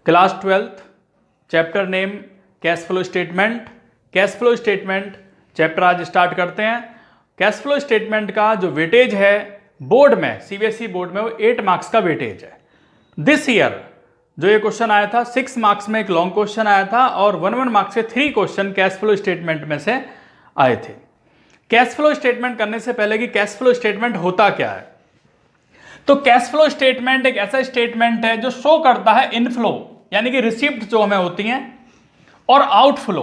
Class 12th chapter name cash flow statement. Cash flow statement chapter आज start करते हैं। Cash flow statement का जो वेटेज है बोर्ड में, सीबीएसई बोर्ड में, वो 8 मार्क्स का वेटेज है। दिस ईयर जो ये क्वेश्चन आया था 6 मार्क्स में एक लॉन्ग क्वेश्चन आया था और 1 मार्क्स के 3 क्वेश्चन कैश फ्लो स्टेटमेंट में से आए थे। कैश फ्लो स्टेटमेंट करने से पहले कि कैश फ्लो स्टेटमेंट होता क्या है, तो कैश फ्लो स्टेटमेंट एक ऐसा स्टेटमेंट है जो शो करता है इनफ्लो यानी कि रिसिप्ट जो हमें होती हैं और आउटफ्लो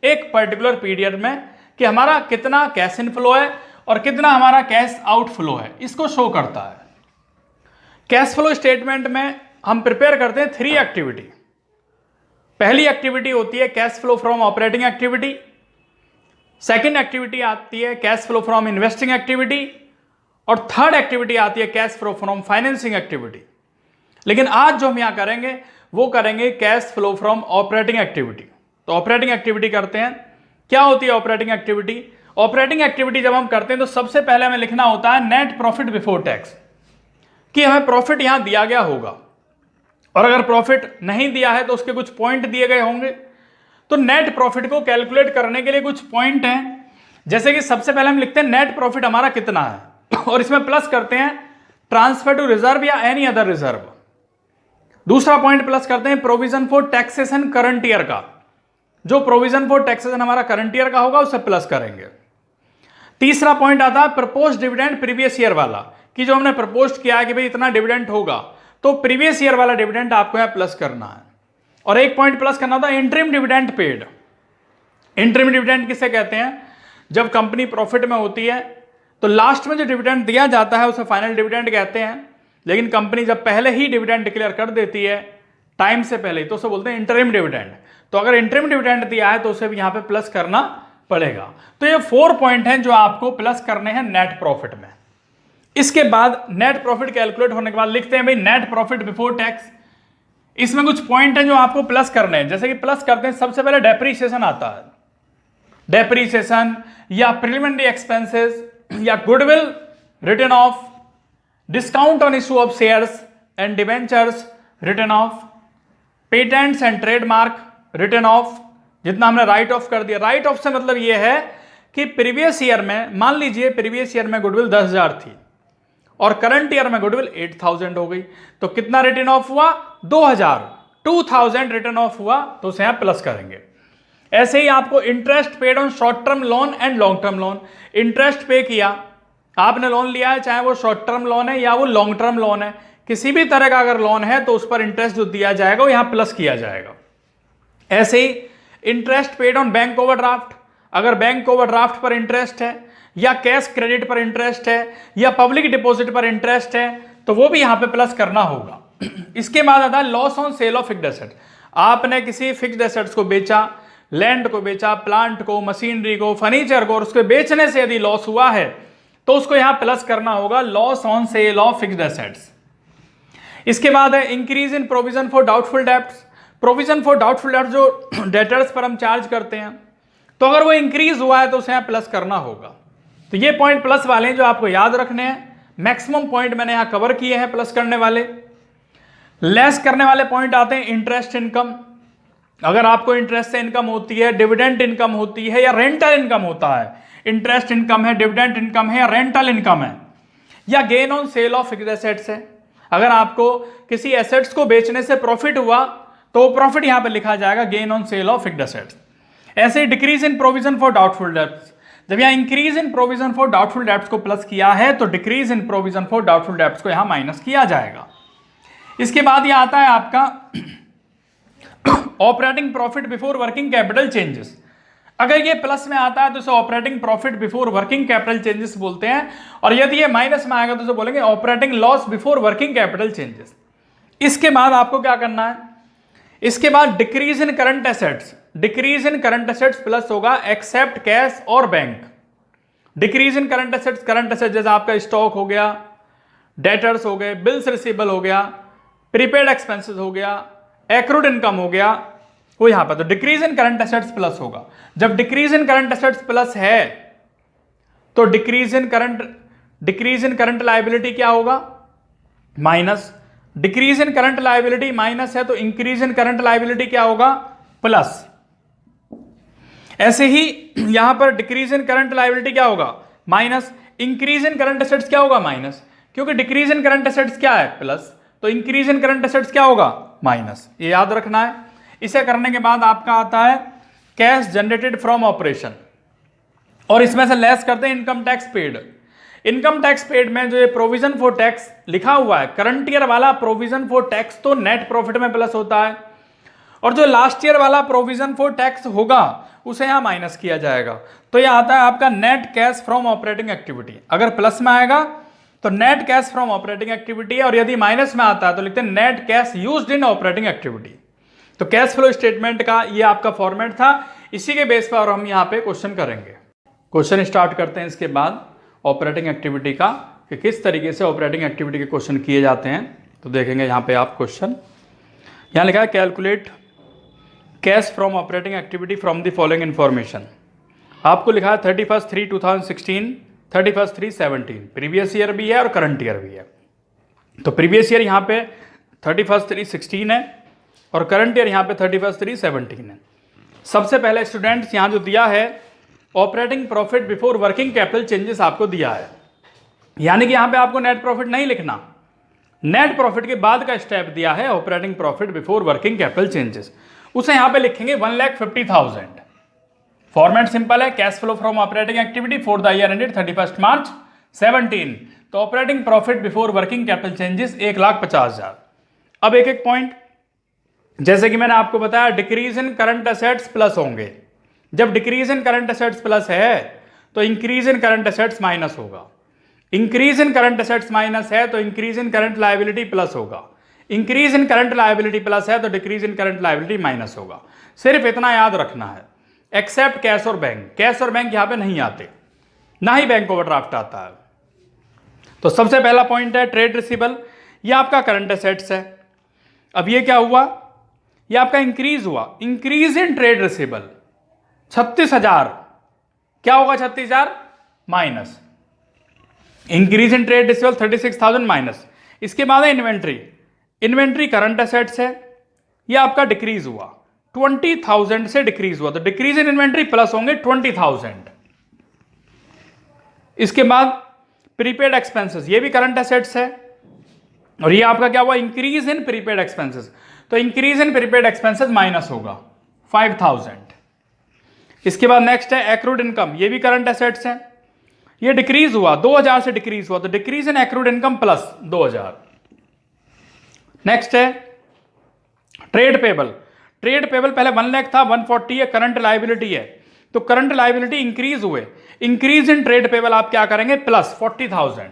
एक पर्टिकुलर पीरियड में कि हमारा कितना कैश इनफ्लो है और कितना हमारा कैश आउटफ्लो है, इसको शो करता है। कैश फ्लो स्टेटमेंट में हम प्रिपेयर करते हैं 3 एक्टिविटी। पहली एक्टिविटी होती है cash flow from operating activity, second activity आती है cash flow from investing activity और थर्ड एक्टिविटी आती है cash flow from financing activity. लेकिन आज जो हम यहां करेंगे वो करेंगे cash flow from operating activity. तो ऑपरेटिंग एक्टिविटी करते हैं। क्या होती है ऑपरेटिंग एक्टिविटी? ऑपरेटिंग एक्टिविटी जब हम करते हैं तो सबसे पहले हमें लिखना होता है नेट प्रॉफिट बिफोर टैक्स, कि हमें प्रॉफिट यहां दिया गया होगा और अगर प्रॉफिट नहीं दिया है तो उसके कुछ पॉइंट दिए गए होंगे। तो नेट प्रॉफिट को कैलकुलेट करने के लिए कुछ पॉइंट हैं, जैसे कि सबसे पहले हम लिखते हैं नेट प्रॉफिट हमारा कितना है और इसमें प्लस करते हैं ट्रांसफर टू रिजर्व या एनी अदर रिजर्व। दूसरा पॉइंट प्लस करते हैं provision for taxation current year का, जो प्रोविजन फॉर टैक्सेशन हमारा करंट ईयर का होगा उसे प्लस करेंगे। तीसरा पॉइंट आता है प्रपोज डिविडेंड प्रीवियस ईयर वाला, कि जो हमने प्रपोज किया है कि भाई इतना डिविडेंड होगा तो प्रीवियस ईयर वाला डिविडेंड आपको यहां प्लस करना है। और एक पॉइंट प्लस करना था interim dividend paid. Interim dividend किसे कहते हैं? जब कंपनी प्रॉफिट में होती है तो लास्ट में जो डिविडेंड दिया जाता है उसे फाइनल डिविडेंड कहते हैं, लेकिन कंपनी जब पहले ही डिविडेंड डिक्लेयर कर देती है टाइम से पहले तो उसे बोलते हैं इंटरिम डिविडेंड। तो अगर इंटरिम डिविडेंड दिया है तो उसे भी यहां पे प्लस करना पड़ेगा। तो ये 4 पॉइंट हैं जो आपको प्लस करने हैं नेट प्रॉफिट में। इसके बाद नेट प्रॉफिट कैलकुलेट होने के बाद लिखते हैं भाई नेट प्रॉफिट बिफोर टैक्स। इसमें कुछ पॉइंट हैं जो आपको प्लस करने हैं, जैसे कि प्लस करते हैं सबसे पहले डेप्रीसिएशन आता है। डेप्रीसिएशन या प्रिलिमिनरी एक्सपेंसेस या goodwill return of, discount on issue of shares and debentures return of, patents and trademark return of, जितना हमने राइट ऑफ कर दिया। राइट ऑफ से मतलब यह है कि प्रीवियस ईयर में, मान लीजिए प्रीवियस ईयर में गुडविल 10,000 थी और करंट ईयर में गुडविल 8,000 हो गई, तो कितना रिटर्न ऑफ हुआ? 2,000 रिटर्न ऑफ हुआ, तो उसे यहां प्लस करेंगे। ऐसे ही आपको interest paid on short term loan and long term loan, interest पे किया, आपने लोन लिया है, चाहे वो शॉर्ट टर्म लोन है या वो लॉन्ग टर्म लोन है, किसी भी तरह का अगर लोन है तो उस पर इंटरेस्ट जो दिया जाएगा वो यहां प्लस किया जाएगा। ऐसे ही interest paid on bank overdraft, अगर बैंक ओवरड्राफ्ट पर इंटरेस्ट है या कैश क्रेडिट पर इंटरेस्ट है या पब्लिक डिपॉजिट पर इंटरेस्ट है तो वो भी यहां पे प्लस करना होगा। इसके बाद आता है loss on sale of fixed asset. आपने किसी फिक्स्ड एसेट्स को बेचा, लैंड को बेचा, प्लांट को, मशीनरी को, फर्नीचर को, और उसके बेचने से यदि लॉस हुआ है तो उसको यहां प्लस करना होगा loss on sale of fixed assets. इसके बाद है increase in provision for doubtful debts. Provision for doubtful debts जो डेटर्स पर हम चार्ज करते हैं, तो अगर वो इंक्रीज हुआ है तो उसे यहां प्लस करना होगा। तो ये पॉइंट प्लस वाले हैं जो आपको याद रखने हैं। मैक्सिमम पॉइंट मैंने यहां कवर किए हैं प्लस करने वाले। लेस करने वाले पॉइंट आते हैं इंटरेस्ट इनकम। अगर आपको इंटरेस्ट से इनकम होती है, डिविडेंड इनकम होती है या रेंटल इनकम होता है, इंटरेस्ट इनकम है, डिविडेंड इनकम है या रेंटल इनकम है, या gain on sale of fixed assets है, अगर आपको किसी एसेट्स को बेचने से प्रॉफिट हुआ तो प्रॉफिट यहां पर लिखा जाएगा gain on sale of fixed assets. ऐसे decrease in provision for doubtful debts, जब यहां increase in provision for doubtful debts को प्लस किया है तो decrease in provision for doubtful debts को यहां माइनस किया जाएगा। इसके बाद यह आता है आपका operating profit before working capital changes. अगर ये प्लस में आता है तो इसे operating profit before working capital changes बोलते हैं, और यदि ये माइनस में आएगा तो इसे बोलेंगे operating loss before working capital changes. इसके बाद आपको क्या करना है? इसके बाद decrease in current assets. Decrease in current assets plus होगा एक्सेप्ट कैश और bank. Decrease in current assets जैसे आपका स्टॉक हो गया, डेटर्स हो गए, बिल्स रिसीवेबल हो गया, प्रीपेड एक्सपेंसेस हो गया, एक्रूड इनकम हो गया, वो यहां पर तो decrease in current assets plus होगा। जब decrease in current assets plus है तो डिक्रीज इन करंट लायबिलिटी क्या होगा? Minus. Decrease in current liability minus है तो इंक्रीज इन करंट लायबिलिटी क्या होगा, प्लस। ऐसे ही यहां पर डिक्रीज इन करंट लायबिलिटी क्या होगा, minus. Increase in current assets क्या होगा, माइनस, क्योंकि डिक्रीज इन करंट एसेट्स क्या है, प्लस, तो इंक्रीज इन करंट एसेट्स क्या होगा, माइनस। ये याद रखना है। इसे करने के बाद आपका आता है कैश जनरेटेड फ्रॉम ऑपरेशन, और इसमें से लेस करते हैं income tax paid. Income tax paid में जो ये प्रोविजन फॉर टैक्स लिखा हुआ है, करंट ईयर वाला प्रोविजन फॉर टैक्स तो नेट प्रॉफिट में प्लस होता है, और जो लास्ट ईयर वाला प्रोविजन फॉर टैक्स होगा उसे यहां माइनस किया जाएगा। तो यह आता है आपका net cash from operating activity. अगर प्लस में आएगा तो net cash from operating activity है, और यदि माइनस में आता है तो लिखते हैं net cash used in operating activity. तो कैश फ्लो स्टेटमेंट का ये आपका फॉर्मेट था। इसी के बेस पर हम यहाँ पे क्वेश्चन करेंगे। क्वेश्चन स्टार्ट करते हैं इसके बाद ऑपरेटिंग एक्टिविटी का, कि किस तरीके से ऑपरेटिंग एक्टिविटी के क्वेश्चन किए जाते हैं। तो देखेंगे यहाँ पे आप क्वेश्चन, यहाँ लिखा है calculate cash from operating activity from the following information. आपको लिखा है 31/3/2016, 31/3/17, प्रीवियस ईयर भी है और करंट ईयर भी है। तो प्रीवियस ईयर यहाँ पे 31/3/16 है और करंट ईयर यहाँ पे 31/3/17 है। सबसे पहले स्टूडेंट्स यहाँ जो दिया है operating profit before working capital changes आपको दिया है, यानी कि यहाँ पे आपको नेट प्रॉफिट नहीं लिखना, नेट प्रॉफिट के बाद का स्टेप दिया है operating profit before working capital changes, उसे यहाँ पे लिखेंगे 1,50,000। फॉर्मेट सिंपल है, cash flow from operating activity for the year ended 31 मार्च 17। तो operating profit before working capital changes 1,50,000। अब एक एक पॉइंट, जैसे कि मैंने आपको बताया decrease in current assets plus होंगे। जब decrease in current assets plus है तो increase in current assets minus होगा। Increase in current assets minus है तो increase in current liability plus होगा। Increase in current liability plus है तो decrease in current liability minus होगा। सिर्फ इतना याद रखना है, एक्सेप्ट कैश और बैंक। कैश और बैंक यहां पे नहीं आते, ना ही बैंक ओवरड्राफ्ट आता है। तो सबसे पहला पॉइंट है ट्रेड रिसीवेबल, ये आपका करंट एसेट्स है। अब ये क्या हुआ, ये आपका इंक्रीज हुआ, इंक्रीज इन ट्रेड रिसीवेबल 36,000, क्या होगा 36,000 minus, increase in trade receivable 36,000 minus. इसके बाद है इन्वेंट्री, इन्वेंट्री करंट एसेट्स है, ये आपका डिक्रीज हुआ 20,000 से डिक्रीज हुआ, तो डिक्रीज इन इन्वेंट्री प्लस होंगे 20,000। इसके बाद प्रीपेड एक्सपेंसेस, ये भी करंट एसेट्स है, और ये आपका क्या हुआ इंक्रीज इन प्रीपेड एक्सपेंसेस, तो इंक्रीज इन प्रीपेड एक्सपेंसेस माइनस होगा 5,000। इसके बाद नेक्स्ट है एक्रूड इनकम, ये भी करंट एसेट्स है, ये डिक्रीज हुआ 2,000 से डिक्रीज हुआ, तो डिक्रीज इन एक्रूड इनकम प्लस 2,000। नेक्स्ट है ट्रेड पेबल, ट्रेड पेबल पहले 1 लाख था 140 है, करंट लायबिलिटी है, तो करंट लायबिलिटी इंक्रीज हुए, इंक्रीज इन ट्रेड पेबल आप क्या करेंगे प्लस 40,000।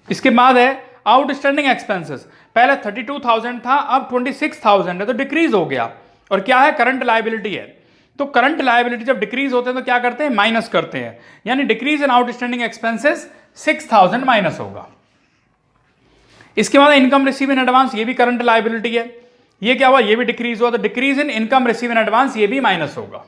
इसके बाद है आउटस्टैंडिंग एक्सपेंसेस, पहले 32,000 था अब 26,000 है, तो डिक्रीज हो गया, और क्या है करंट लायबिलिटी है। तो करंट लायबिलिटी जब डिक्रीज होते हैं तो क्या करते हैं माइनस करते हैं, यानी decrease in outstanding expenses 6,000 minus होगा। इसके बाद इनकम रिसीव इन एडवांस, ये भी करंट लायबिलिटी है, ये क्या हुआ ये भी डिक्रीज हुआ, तो decrease in income receive in advance ये भी माइनस होगा।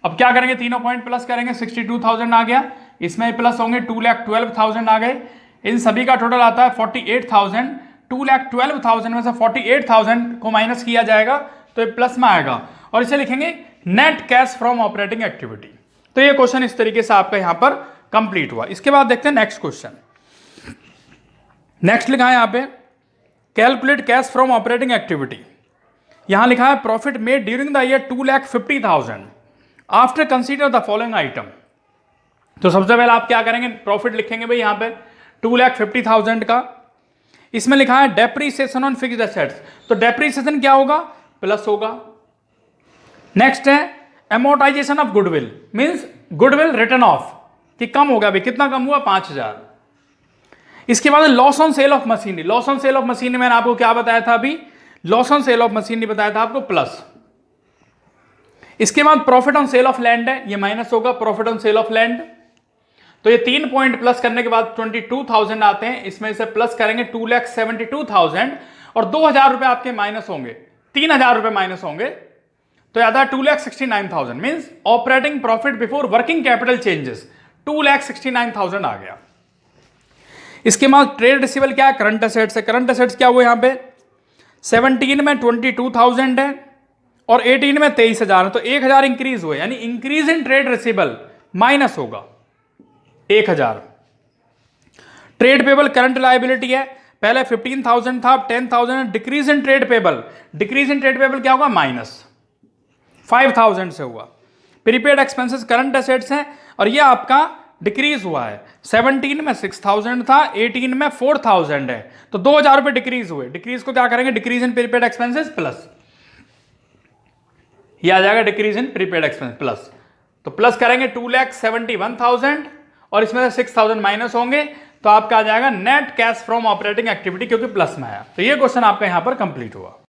अब क्या करेंगे तीनों पॉइंट प्लस करेंगे, 62,000 आ गया, इसमें प्लस होंगे 2,12,000 आ गए, इन सभी का टोटल आता है 48,000। 2,12,000 में से 48,000 को माइनस किया जाएगा तो ये प्लस में आएगा, और इसे लिखेंगे net cash from operating activity. तो ये क्वेश्चन इस तरीके से आपका यहां पर कंप्लीट हुआ। इसके बाद देखते हैं नेक्स्ट क्वेश्चन। नेक्स्ट लिखा है यहां पे calculate cash from operating activity, यहां लिखा है profit made during the year 2,50,000 after consider the following item. तो सबसे पहले आप क्या करेंगे प्रॉफिट लिखेंगे भाई यहां पे 2,50,000 का, इसमें लिखा है डेप्रीसिएशन ऑन फिक्स्ड एसेट्स, तो डेप्रीसिएशन क्या होगा प्लस होगा। नेक्स्ट है amortisation of goodwill, means goodwill return of कि कम हो गया भाई, कितना कम हुआ 5,000। इसके बाद loss on sale of machinery, loss on sale of machinery मैंने आपको क्या बताया था अभी, loss on sale of machinery बताया था आपको प्लस। इसके बाद profit on sale of land है, ये माइनस होगा profit on sale of land. तो ये 3 पॉइंट प्लस करने के बाद 22,000 आते हैं, इसमें से प्लस करेंगे 2,72,000 और 2,000 रुपए आपके माइनस होंगे, 3,000 रुपए माइनस होंगे, तो याद है 2,69,000 means operating profit before working capital changes 2,69,000 आ गया। इसके बाद ट्रेड रिसीवेबल क्या है, करंट असेट्स है। करंट असेट्स क्या हुआ यहाँ पे, 17 में 22,000 है और 18 में 23,000 है, तो 1,000 इंक्रीज हुए, यानी increase in trade receivable minus होगा 1,000। ट्रेड पेबल करंट लायबिलिटी है, पहले 15,000 था, अब 10,000, decrease in trade payable, decrease in trade payable क्या होगा, माइनस 5,000 से हुआ। प्रीपेड एक्सपेंसेस करंट असेट्स हैं और ये आपका डिक्रीज हुआ है, 17 में 6,000 था, 18 में 4,000 है, तो 2,000 रुपए डिक्रीज हुए। डिक्रीज को क्या करेंगे, decrease in prepaid expenses plus, ये आ जाएगा decrease in prepaid expense plus, तो प्लस करेंगे 2,71,000 और इसमें से 6,000 माइनस होंगे, तो आपका आ जाएगा net cash from operating activity, क्योंकि प्लस में आया। तो ये क्वेश्चन आपका यहां पर कंप्लीट हुआ।